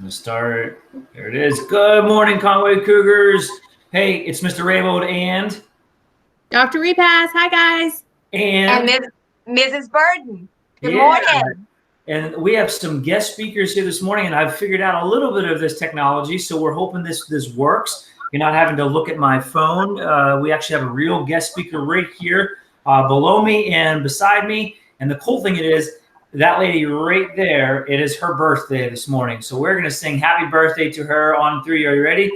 Let's start. There it is. Good morning, Conway Cougars. Hey, it's Mr. Raybold Dr. Repass. Hi, guys. and And Mrs. Burden. Good yeah, morning. and we have some guest speakers here this morning, and I've figured out a little bit of this technology, so we're hoping this works. You're not having to look at my phone. We actually have a real guest speaker right here below me and beside me. And the cool thing it is, that lady right there, it is her birthday this morning. So we're going to sing happy birthday to her on three. Are you ready?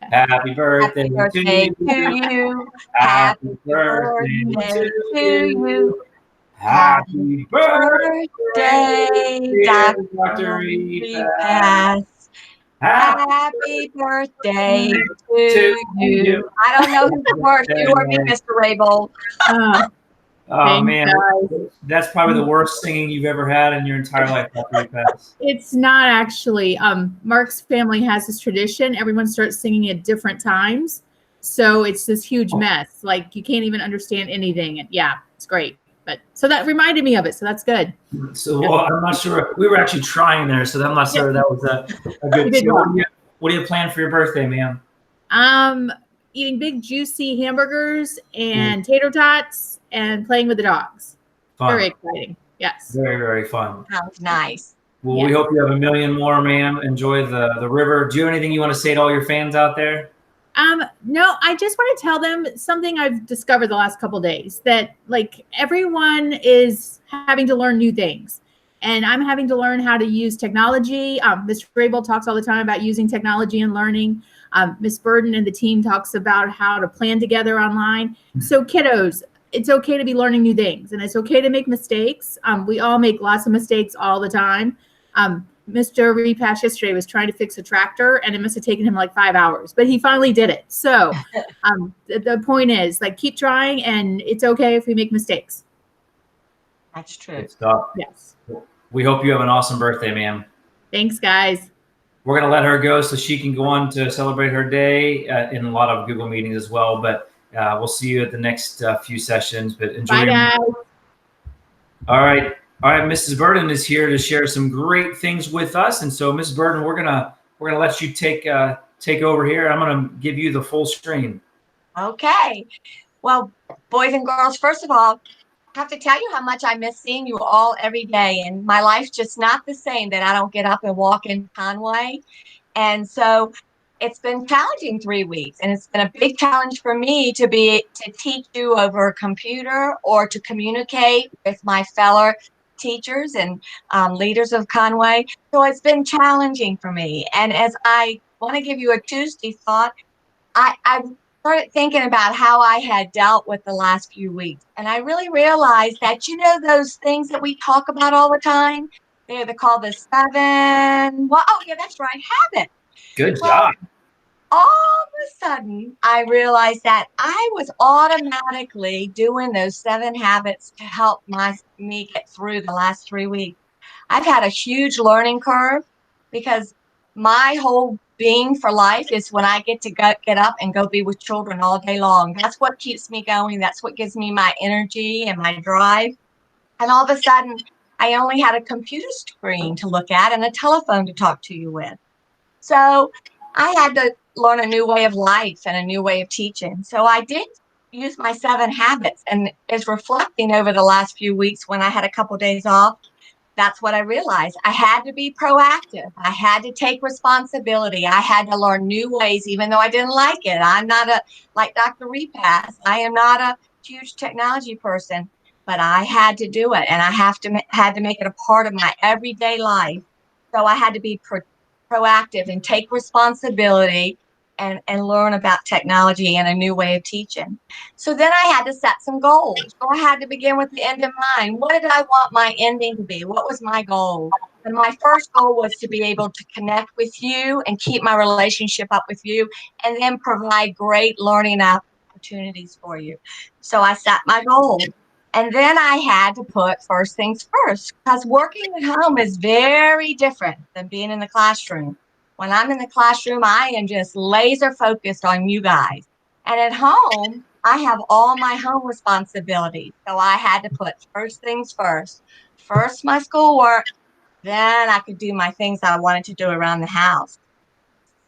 Happy birthday, Happy birthday to to you. you. Happy Happy birthday birthday to to you. you. Happy Happy birthday, birthday, dear Dr. Dr. Repass. Repass. Happy Happy birthday birthday to to you. you. I don't know who's worse, you or me, Mr. Rabel. Uh, Oh Thanks, man, guys. that's probably the worst singing you've ever had in your entire life, Dr. Repass. It's not actually. Mark's family has this tradition. Everyone starts singing at different times. So it's this huge mess. Like you can't even understand anything. And yeah, it's great. But so that reminded me of it. So that's good. So well, I'm not sure. We were actually trying there, so I'm not sure that was a good. did So well. what do you plan for your birthday, ma'am? Eating big juicy hamburgers and tater tots and playing with the dogs. Fun. Very exciting. Yes. Very, very fun. Sounds nice. Well, we hope you have a million more, ma'am. Enjoy the river. Do you have anything you want to say to all your fans out there? No, I just want to tell them something I've discovered the last couple of days, that like everyone is having to learn new things. And I'm having to learn how to use technology. Mr. Grable talks all the time about using technology and learning. Miss Burden and the team talks about how to plan together online. So kiddos, it's okay to be learning new things, and it's okay to make mistakes. We all make lots of mistakes all the time. Mr. Repass yesterday was trying to fix a tractor, and it must have taken him like 5 hours, but he finally did it. So the point is, like, keep trying, and it's okay if we make mistakes. That's true. Good stuff. Yes. We hope you have an awesome birthday, ma'am. Thanks, guys. We're going to let her go so she can go on to celebrate her day in a lot of Google meetings as well. But we'll see you at the next few sessions. But enjoy. Bye, guys. All right. Mrs. Burden is here to share some great things with us. And so, Mrs. Burden, we're gonna let you take over here. I'm gonna give you the full screen. Okay. Well, boys and girls, first of all, I have to tell you how much I miss seeing you all every day. And my life's just not the same that I don't get up and walk in Conway. And so it's been challenging 3 weeks. And it's been a big challenge for me to teach you over a computer or to communicate with my fellow teachers and leaders of Conway. So it's been challenging for me. And as I want to give you a Tuesday thought, I started thinking about how I had dealt with the last few weeks. And I really realized that, those things that we talk about all the time, they're called the 7, that's right, habits. Good job. All of a sudden, I realized that I was automatically doing those 7 habits to help me get through the last 3 weeks. I've had a huge learning curve because my whole being for life is when I get to get up and go be with children all day long. That's what keeps me going. That's what gives me my energy and my drive. And all of a sudden, I only had a computer screen to look at and a telephone to talk to you with. So I had to learn a new way of life and a new way of teaching. So I did use my 7 habits, and is reflecting over the last few weeks when I had a couple of days off. That's what I realized. I had to be proactive. I had to take responsibility. I had to learn new ways, even though I didn't like it. I'm not like Dr. Repass. I am not a huge technology person, but I had to do it, and I had to make it a part of my everyday life. So I had to be proactive and take responsibility and learn about technology and a new way of teaching. So then I had to set some goals. So I had to begin with the end in mind. What did I want my ending to be? What was my goal? And my first goal was to be able to connect with you and keep my relationship up with you, and then provide great learning opportunities for you. So I set my goal. And then I had to put first things first, because working at home is very different than being in the classroom. When I'm in the classroom, I am just laser focused on you guys. And at home, I have all my home responsibilities. So I had to put first things first. First, my schoolwork, then I could do my things that I wanted to do around the house.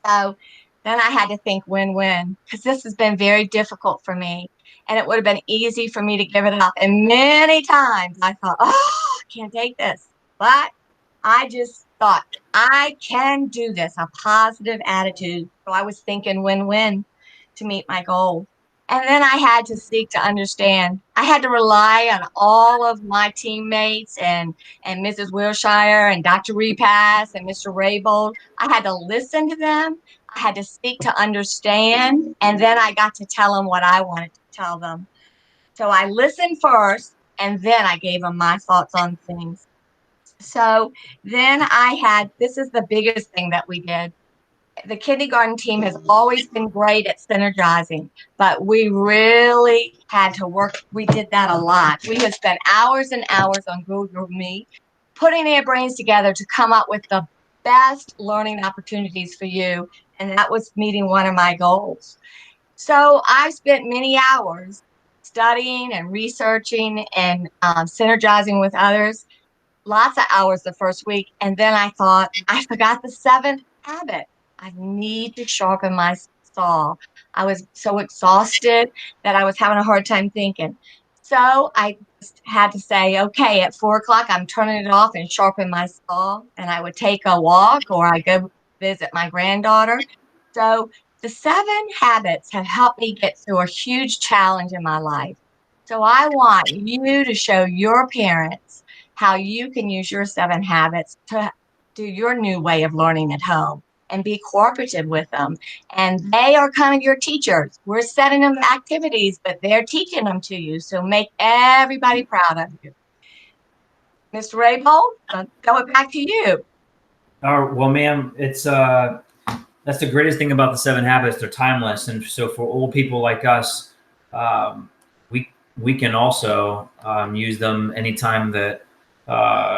So then I had to think win-win, because this has been very difficult for me. And it would have been easy for me to give it up. And many times I thought, oh, I can't take this. But I just thought, I can do this, a positive attitude. So I was thinking win-win to meet my goal. And then I had to seek to understand. I had to rely on all of my teammates and Mrs. Wilshire and Dr. Repass and Mr. Raybold. I had to listen to them. I had to seek to understand. And then I got to tell them what I wanted to tell them. So I listened first, and then I gave them my thoughts on things. So then this is the biggest thing that we did. The kindergarten team has always been great at synergizing, but we really had to work. We did that a lot. We would spend hours and hours on Google Meet, putting their brains together to come up with the best learning opportunities for you. And that was meeting one of my goals. So I spent many hours studying and researching and synergizing with others, lots of hours the first week. And then I thought, I forgot the seventh habit. I need to sharpen my saw. I was so exhausted that I was having a hard time thinking. So I just had to say, okay, at 4 o'clock, I'm turning it off and sharpen my saw. And I would take a walk, or I go visit my granddaughter. So the 7 habits have helped me get through a huge challenge in my life. So I want you to show your parents how you can use your 7 habits to do your new way of learning at home and be cooperative with them. And they are kind of your teachers. We're setting them activities, but they're teaching them to you. So make everybody proud of you. Mr. Rabel, throw it back to you. Well, ma'am, it's that's the greatest thing about the 7 habits. They're timeless, and so for old people like us, um, we can also use them anytime that.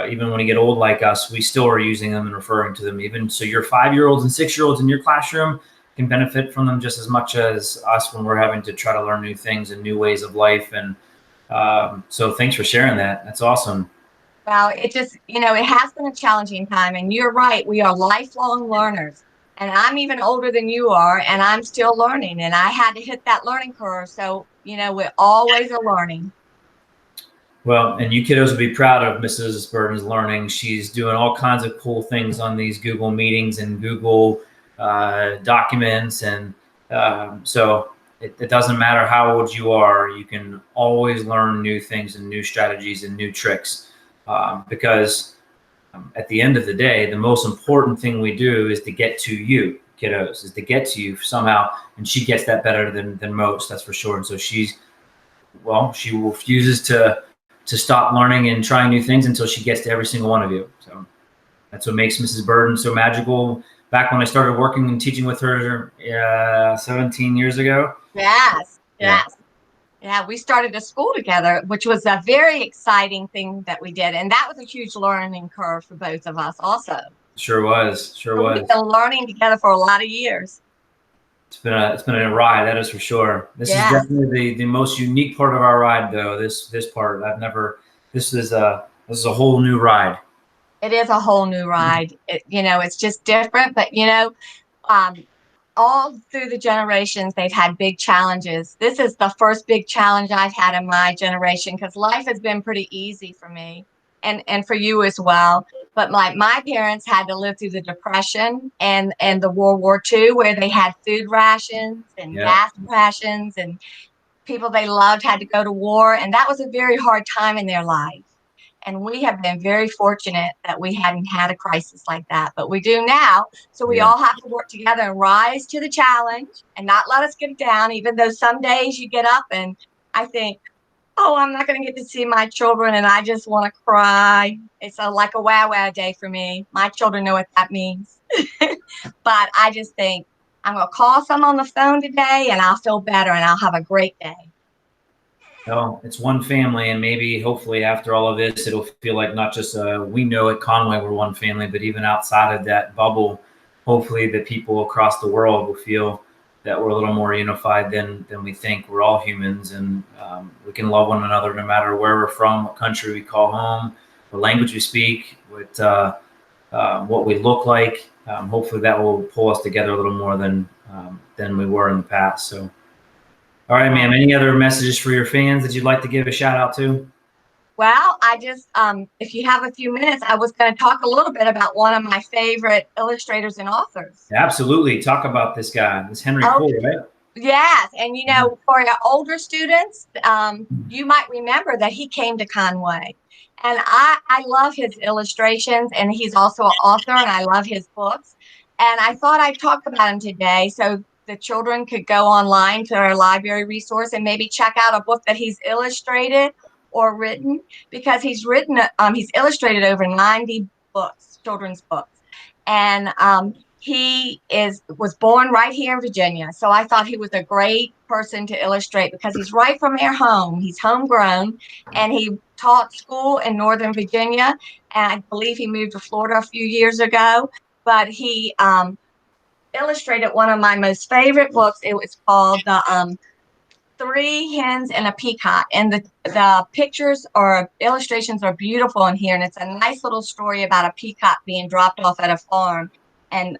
Even when you get old like us, we still are using them and referring to them. Even so, your 5-year-olds and 6-year-olds in your classroom can benefit from them just as much as us when we're having to try to learn new things and new ways of life. And so thanks for sharing that. That's awesome. Well, it just, it has been a challenging time. And you're right. We are lifelong learners. And I'm even older than you are, and I'm still learning. And I had to hit that learning curve. So, we always are learning. Well, and you kiddos will be proud of Mrs. Burton's learning. She's doing all kinds of cool things on these Google meetings and Google documents. And so it doesn't matter how old you are, you can always learn new things and new strategies and new tricks. Because at the end of the day, the most important thing we do is to get to you, kiddos, is to get to you somehow. And she gets that better than most, that's for sure. And so she refuses to stop learning and trying new things until she gets to every single one of you. So that's what makes Mrs. Burton so magical. Back when I started working and teaching with her 17 years ago. Yes. Yeah, we started a school together, which was a very exciting thing that we did. And that was a huge learning curve for both of us also. Sure was. We've been learning together for a lot of years. It's been a ride, that is for sure. This is definitely the most unique part of our ride, though. This part this is a whole new ride. It is a whole new ride. It's just different, but all through the generations, they've had big challenges. This is the first big challenge I've had in my generation, because life has been pretty easy for me and for you as well. But my parents had to live through the Depression and the World War II, where they had food rations and gas rations, and people they loved had to go to war. And that was a very hard time in their life. And we have been very fortunate that we hadn't had a crisis like that, but we do now. So we all have to work together and rise to the challenge and not let us get down, even though some days you get up and I think, oh, I'm not going to get to see my children and I just want to cry. It's like a wow day for me. My children know what that means. But I just think I'm going to call someone on the phone today and I'll feel better and I'll have a great day. No, it's one family, and maybe hopefully after all of this, it'll feel like not just we know at Conway we're one family, but even outside of that bubble, hopefully the people across the world will feel that we're a little more unified than we think. We're all humans, and we can love one another no matter where we're from, what country we call home, what language we speak, what what we look like. Hopefully that will pull us together a little more than we were in the past. So, all right, ma'am, any other messages for your fans that you'd like to give a shout out to? Well, I just, if you have a few minutes, I was going to talk a little bit about one of my favorite illustrators and authors. Absolutely. Talk about this guy, this Henry Cole, right? Yes. And, you know, for your older students, you might remember that he came to Conway. And I love his illustrations, and he's also an author, and I love his books. And I thought I'd talk about him today so the children could go online to our library resource and maybe check out a book that he's illustrated or written, because he's illustrated over 90 books, children's books. And he was born right here in Virginia. So I thought he was a great person to illustrate because he's right from their home. He's homegrown, and he taught school in Northern Virginia. And I believe he moved to Florida a few years ago. But he illustrated one of my most favorite books. It was called the Three Hens and a Peacock, and the pictures or illustrations are beautiful in here, and it's a nice little story about a peacock being dropped off at a farm, and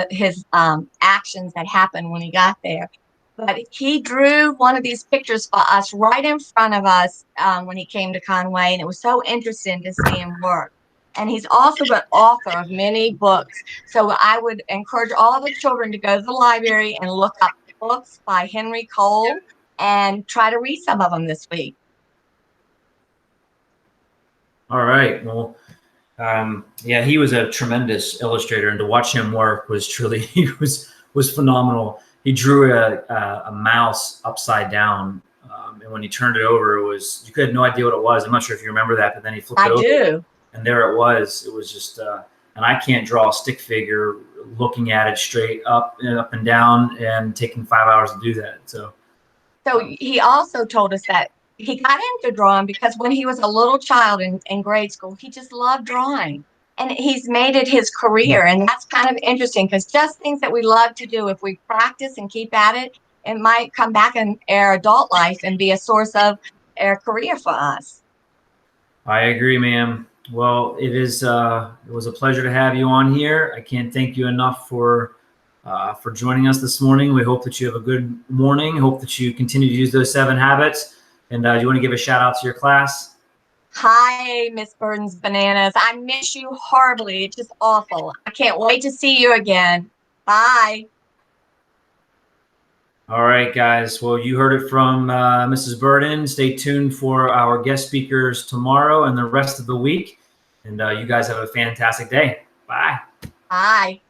his actions that happened when he got there. But he drew one of these pictures for us right in front of us when he came to Conway, and it was so interesting to see him work. And he's also an author of many books. So I would encourage all the children to go to the library and look up books by Henry Cole and try to read some of them this week. All right. Well, yeah, he was a tremendous illustrator, and to watch him work was truly, he was phenomenal. He drew a mouse upside down, and when he turned it over, you had no idea what it was. I'm not sure if you remember that, but then he flipped it over. I do. And there it was. It was just, and I can't draw a stick figure looking at it straight up and down and taking 5 hours to do that. So he also told us that he got into drawing because when he was a little child in grade school, he just loved drawing. And he's made it his career. And that's kind of interesting because just things that we love to do, if we practice and keep at it, it might come back in our adult life and be a source of our career for us. I agree, ma'am. Well, it was a pleasure to have you on here. I can't thank you enough for joining us this morning. We hope that you have a good morning. Hope that you continue to use those 7 habits. And do you want to give a shout out to your class? Hi, Miss Burden's Bananas. I miss you horribly. It's just awful. I can't wait to see you again. Bye. All right, guys. Well, you heard it from Mrs. Burden. Stay tuned for our guest speakers tomorrow and the rest of the week. And you guys have a fantastic day. Bye. Bye.